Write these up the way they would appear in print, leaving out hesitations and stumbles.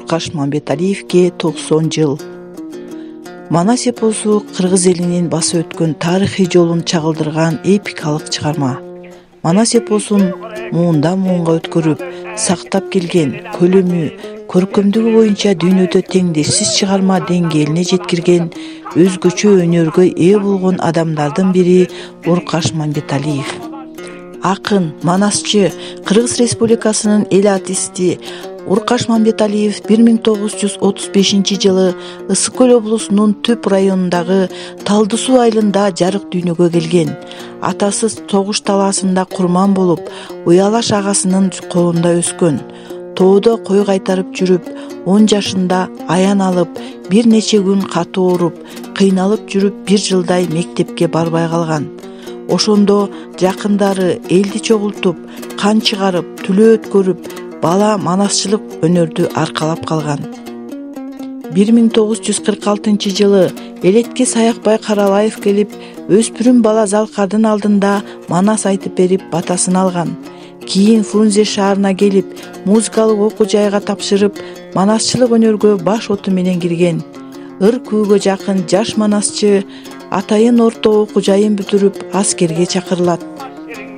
Уркаш Мамбеталиевге 90 жыл. Манас эпосу кыргыз элинин басып өткөн тарыхый жолун чагылдырган эпикалык чыгарма. Манас эпосун муундан муунга өткөрүп, сактап келген көлөмү, көркөмдүгү боюнча дүйнөдө теңдешсиз чыгарма деңгээлине жеткирген өзгөчө өнөргө ээ болгон адамдардын бири Уркаш Мамбеталиев. Акын, манасчы, Кыргыз Республикасынын эл артисти Уркаш Мамбеталиев 1935 жылы Ысык Көл облусунун Түп районундагы Талды Суу айылында жарык дүйнөгө келген. Атасы согуш талаасында курман болуп, уялаш агасынын колунда өскөн. Тоодо кой кайтарып жүрүп, 10 жашында аян алып, бир нече күн катуу ооруп, кыйналып жүрүп 1 жылдай мектепке барбай калган. Ошондо жакындары элди чогултуп, кан чыгарып, түлөө өткөрүп, бала манасчылык өнөрдү аркалап калган. 1946 жылы Элетке Саякбай Каралаев келип, өспүрүм бала Залкардын алдында манас айтып берип батасын алган. Кийин Фрунзе шаарына келип, музыкалык окуу жайга тапшырып, манасчылык өнөргө баш оту менен кирген. Ыр күүгө жакын жаш манасчы атайын орто окуу жайын бүтүрүп, аскерге чакырылат.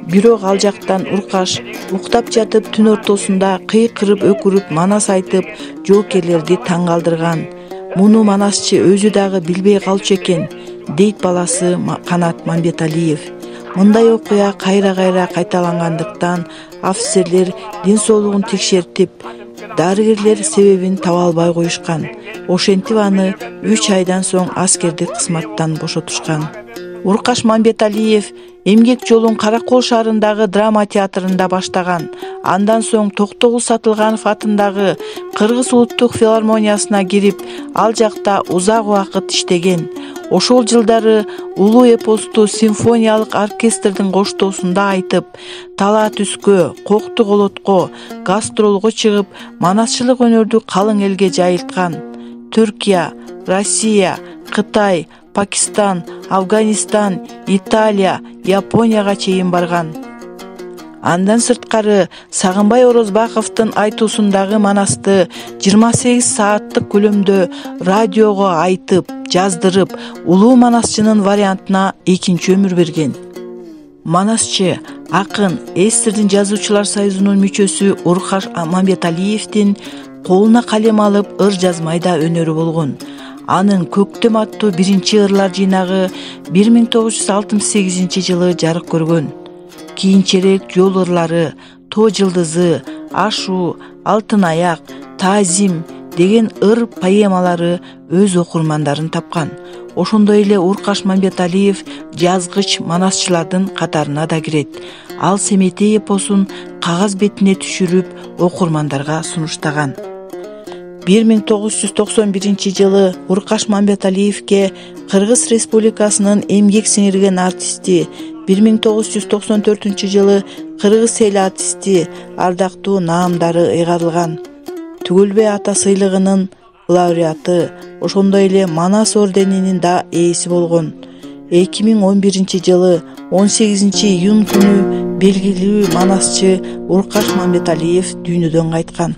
Бирок ал жактан Уркаш уктап жатып түн ортосунда кыйкырып өкүрүп манас айтып, жоокерлерди таң калтырган. Муну манасчы өзү дагы билбей калчу экен, дейт баласы Канат Мамбеталиев. Мындай окуя кайра-кайра кайталангандыктан офицерлер ден соолугун текшертип, дарыгерлер себебин таба албай коюшкан. Ошентип аны 3 айдан соң аскердик кызматтан бошотушкан. Уркаш Мамбеталиев эмгек жолун Каракол шаарындагы драма театрында баштаган. Андан соң Токтогул Сатылганов атындагы Кыргыз улуттук филармониясына кирип, ал жакта узак убакыт иштеген. Ошол жылдары улуу эпосту симфониялык оркестрдин коштоосунда айтып, Тала түскө, Кокту колотко, гастролго чыгып, манасчылык өнөрдү калың элге жайылткан. Түркия, Россия, Кытай, Пакистан, Афганистан, Италия, Японияга чейин барган. Андан сырткары Сагынбай Орозбаковдун айтуусундагы манасты 28 сааттык көлөмдө радиого айтып, жаздырып, улуу манасчынын вариантына экинчи өмүр берген. Манасчы, акын, эстердин жазуучулар союзунун мүчөсү Уркаш Мамбеталиевдин колуна калем алып ыр жазмайда өнөрү болгон. Анын Көктөм аттуу биринчи ырлар жыйнагы 1968 жылы жарык көргөн. Кийинчерээк Жол ырлары, Тоо жылдызы, Ашу, Алтын аяк, Таазим деген ыр поэмалары өз окурмандарын тапкан. Ошондой эле Уркаш Мамбеталиев жазгыч манасчылардын катарына да кирет. Ал Семетей эпосун кагаз бетине түшүрүп, окурмандарга сунуштаган. 1991 жылы Уркаш Мамбеталиевге Кыргыз Республикасынын эмгек сиңирген артисти, 1994 жылы Кыргыз эл артисти ардактуу наамдары ыйгарылган. Түгөлбай ата сыйлыгынын лауреаты, ошондой эле Манас орденинин да ээси болгон. 2011 жылы 18 июнь күнү белгилүү манасчы Уркаш Мамбеталиев дүйнөдөн кайткан.